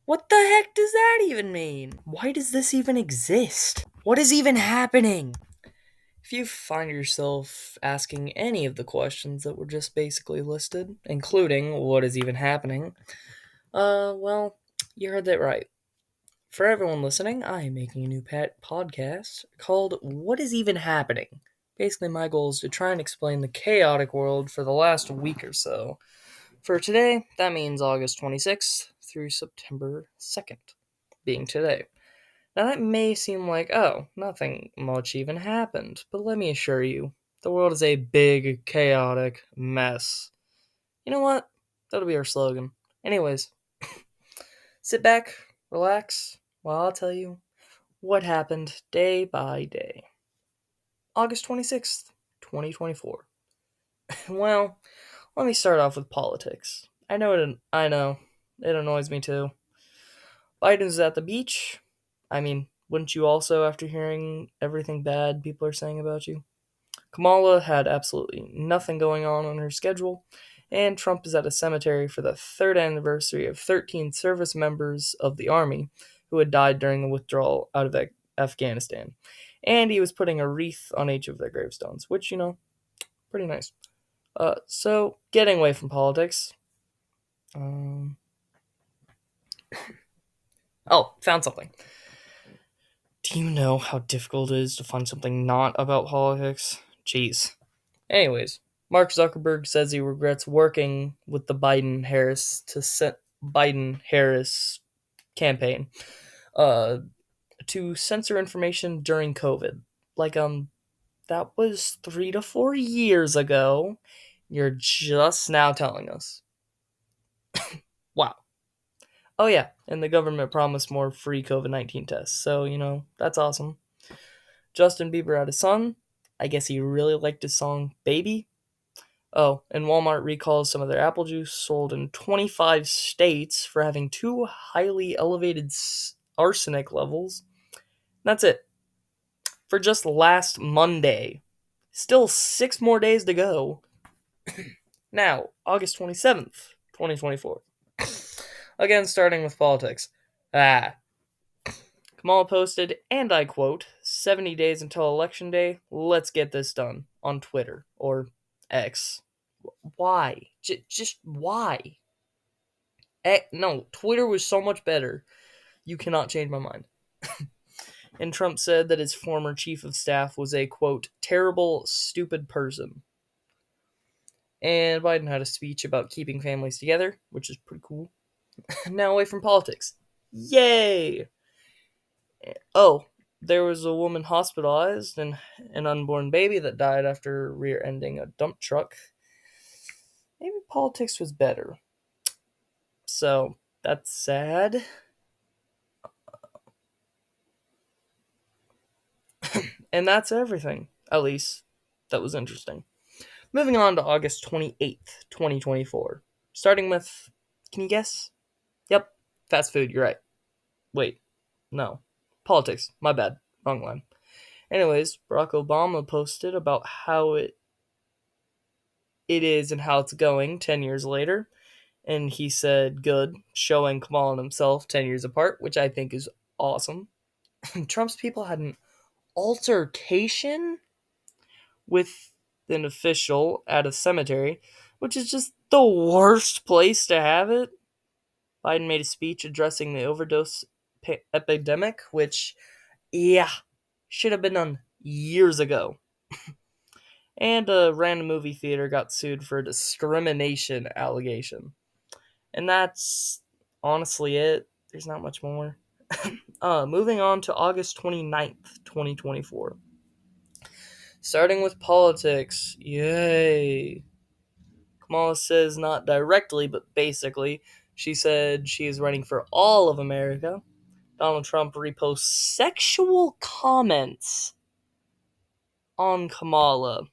What the heck does that even mean? Why does this even exist? What is even happening? If you find yourself asking any of the questions that were just basically listed, including what is even happening, well, you heard that right. For everyone listening, I am making a new podcast called What is Even Happening? Basically, my goal is to try and explain the chaotic world for the last week or so. For today, that means August 26th through September 2nd, being today. Now, that may seem like, oh, nothing much even happened, but let me assure you, the world is a big, chaotic mess. You know what? That'll be our slogan. Anyways, sit back, relax, while I'll tell you what happened day by day. August 26th, 2024. Well, let me start off with politics. I know, it annoys me too. Biden's at the beach. I mean, wouldn't you also after hearing everything bad people are saying about you? Kamala had absolutely nothing going on her schedule, and Trump is at a cemetery for the third anniversary of 13 service members of the army who had died during the withdrawal out of Afghanistan. And he was putting a wreath on each of their gravestones, which, pretty nice. So, getting away from politics. Um, found something. Do you know how difficult it is to find something not about politics? Jeez. Anyways, Mark Zuckerberg says he regrets working with the Biden Harris campaign uh, to censor information during COVID. Like, that was 3 to 4 years ago. You're just now telling us. Wow. Oh, yeah, and the government promised more free COVID 19 tests. So, that's awesome. Justin Bieber had a son. I guess he really liked his song Baby. Oh, and Walmart recalls some of their apple juice sold in 25 states for having too highly elevated arsenic levels. That's it. For just last Monday. Still 6 more days to go. Now, August 27th, 2024. Again, starting with politics. Kamala posted, and I quote, 70 days until Election Day, let's get this done, on Twitter, or X. Why? Just why? No, Twitter was so much better. You cannot change my mind. And Trump said that his former chief of staff was a, quote, terrible, stupid person. And Biden had a speech about keeping families together, which is pretty cool. Now away from politics. Yay! Oh, there was a woman hospitalized and an unborn baby that died after rear-ending a dump truck. Maybe politics was better. So, that's sad. And that's everything, at least, that was interesting. Moving on to August 28th, 2024. Starting with, can you guess? Yep, fast food, you're right. Wait, no. Politics, my bad. Wrong line. Anyways, Barack Obama posted about how it is and how it's going 10 years later. And he said, good, showing Kamala and himself 10 years apart, which I think is awesome. Trump's people had an altercation with an official at a cemetery, which is just the worst place to have it. Biden made a speech addressing the overdose epidemic, which, yeah, should have been done years ago. And a random movie theater got sued for a discrimination allegation. And that's honestly it. There's not much more. Moving on to August 29th, 2024. Starting with politics. Yay. Kamala says not directly, but basically, she said she is running for all of America. Donald Trump reposts sexual comments on Kamala.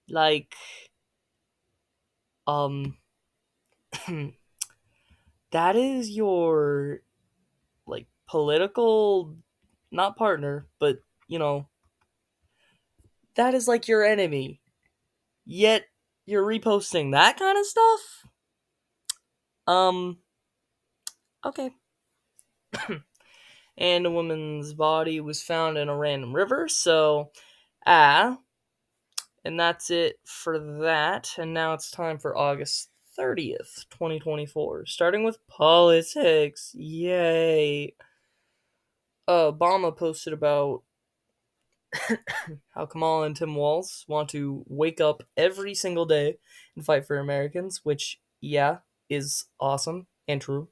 Like, um, that is your, like, political, not partner, but, that is like your enemy. Yet, you're reposting that kind of stuff? Um, okay. And a woman's body was found in a random river. So, and that's it for that. And now it's time for August 30th, 2024. Starting with politics. Yay. Obama posted about how Kamala and Tim Walz want to wake up every single day and fight for Americans, which, yeah, is awesome and true.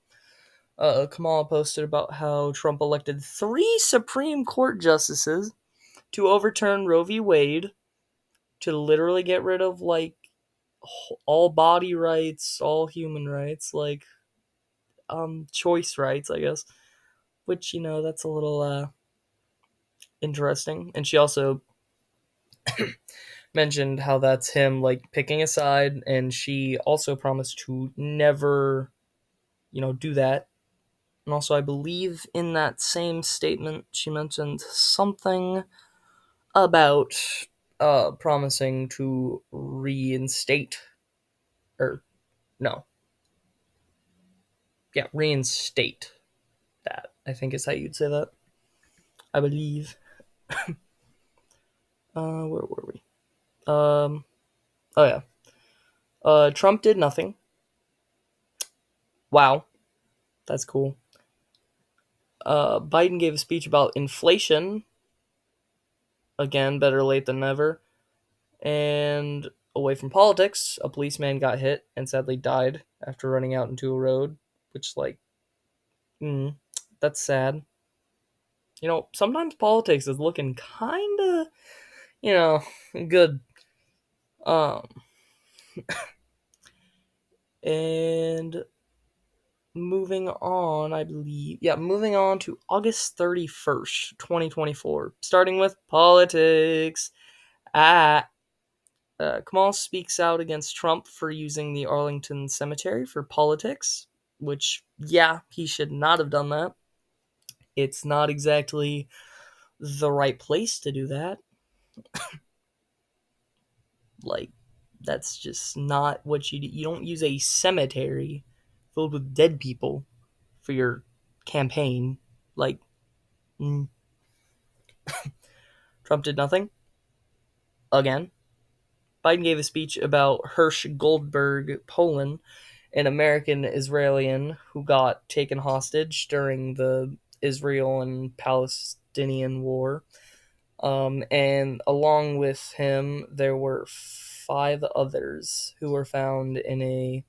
Kamala posted about how Trump elected 3 Supreme Court justices to overturn Roe v. Wade, to literally get rid of, like, all body rights, all human rights, like, choice rights, I guess. Which, that's a little, interesting. And she also mentioned how that's him, like, picking a side, and she also promised to never, do that. And also, I believe in that same statement, she mentioned something about promising to reinstate, or no, yeah, reinstate that. I think is how you'd say that. I believe. Where were we? Oh yeah. Trump did nothing. Wow, that's cool. Biden gave a speech about inflation. Again, better late than never. And away from politics, a policeman got hit and sadly died after running out into a road, which, like, that's sad. Sometimes politics is looking kind of, good. Um, and moving on, I believe, moving on to August 31st, 2024, starting with politics. Kamal speaks out against Trump for using the Arlington Cemetery for politics, which, yeah, he should not have done that. It's not exactly the right place to do that. Like, that's just not what you do. You don't use a cemetery filled with dead people for your campaign. Like, Trump did nothing. Again. Biden gave a speech about Hirsch Goldberg, Poland, an American Israeli who got taken hostage during the Israel and Palestinian war. And along with him, there were 5 others who were found in a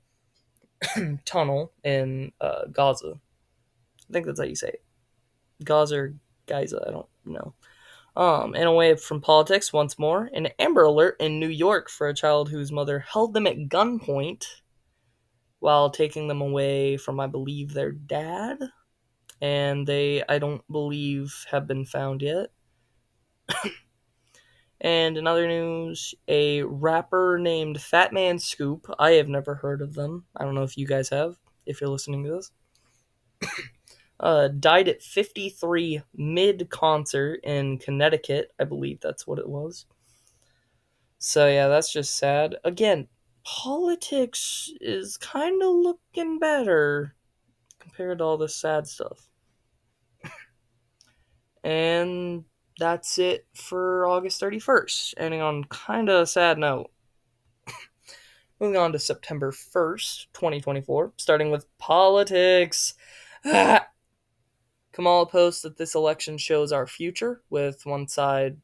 tunnel in Gaza. I think that's how you say it. Gaza or Giza, I don't know. And away from politics once more, an Amber Alert in New York for a child whose mother held them at gunpoint while taking them away from, I believe, their dad. And they, I don't believe, have been found yet. And in other news, a rapper named Fat Man Scoop, I have never heard of them. I don't know if you guys have, if you're listening to this. Died at 53 mid-concert in Connecticut. I believe that's what it was. So yeah, that's just sad. Again, politics is kind of looking better compared to all this sad stuff. And that's it for August 31st. Ending on kind of a sad note. Moving on to September 1st, 2024, starting with politics. Kamala posts that this election shows our future, with one side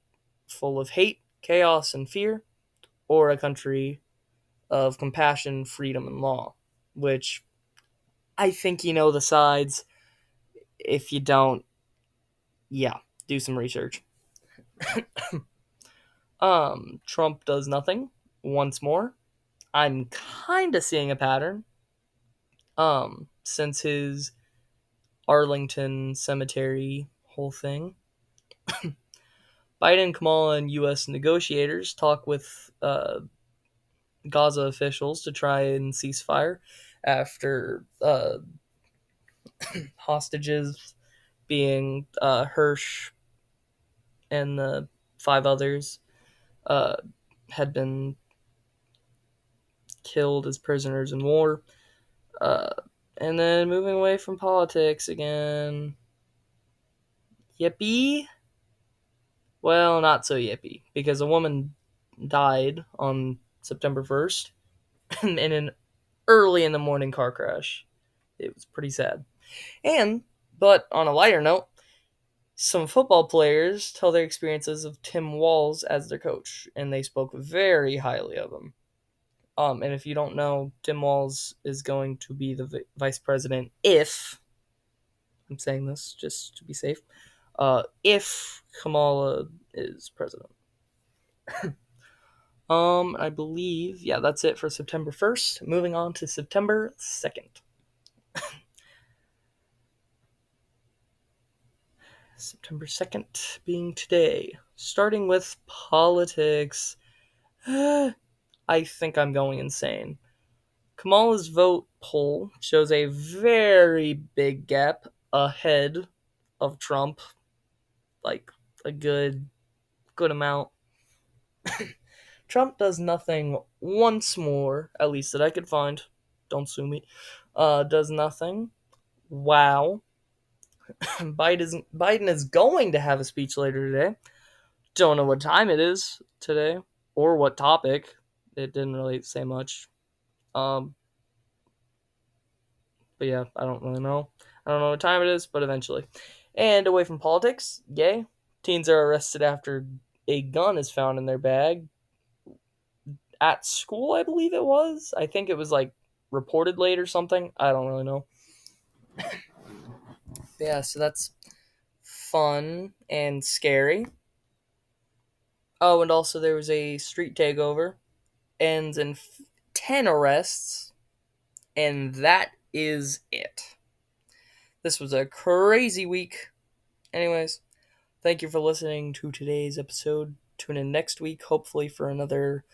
full of hate, chaos, and fear, or a country of compassion, freedom, and law. Which, I think you know the sides. If you don't, yeah, do some research. Trump does nothing once more. I'm kind of seeing a pattern. Since his Arlington Cemetery whole thing. Biden, Kamala, and U.S. negotiators talk with Gaza officials to try and cease fire after hostages being Hirsch and the 5 others uh, had been killed as prisoners in war. And then moving away from politics again. Yippee? Well, not so yippee, because a woman died on September 1st in an early in the morning car crash. It was pretty sad. But on a lighter note, some football players tell their experiences of Tim Walz as their coach, and they spoke very highly of him. And if you don't know, Tim Walz is going to be the vice president if, I'm saying this just to be safe, if Kamala is president. I believe, yeah, that's it for September 1st. Moving on to September 2nd. September 2nd being today. Starting with politics. I think I'm going insane. Kamala's vote poll shows a very big gap ahead of Trump, like a good amount. Trump does nothing once more, at least that I could find. Don't sue me. Does nothing. Wow. Biden is going to have a speech later today. Don't know what time it is today or what topic. It didn't really say much. Um, but yeah, I don't really know. I don't know what time it is, but eventually. And away from politics, yay. Teens are arrested after a gun is found in their bag at school, I believe it was. I think it was like reported late or something. I don't really know. But yeah, so that's fun and scary. Oh, and also there was a street takeover. Ends in 10 arrests. And that is it. This was a crazy week. Anyways, thank you for listening to today's episode. Tune in next week, hopefully, for another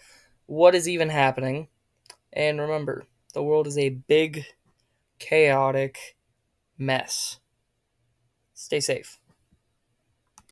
What Is Even Happening. And remember, the world is a big, chaotic mess. Stay safe.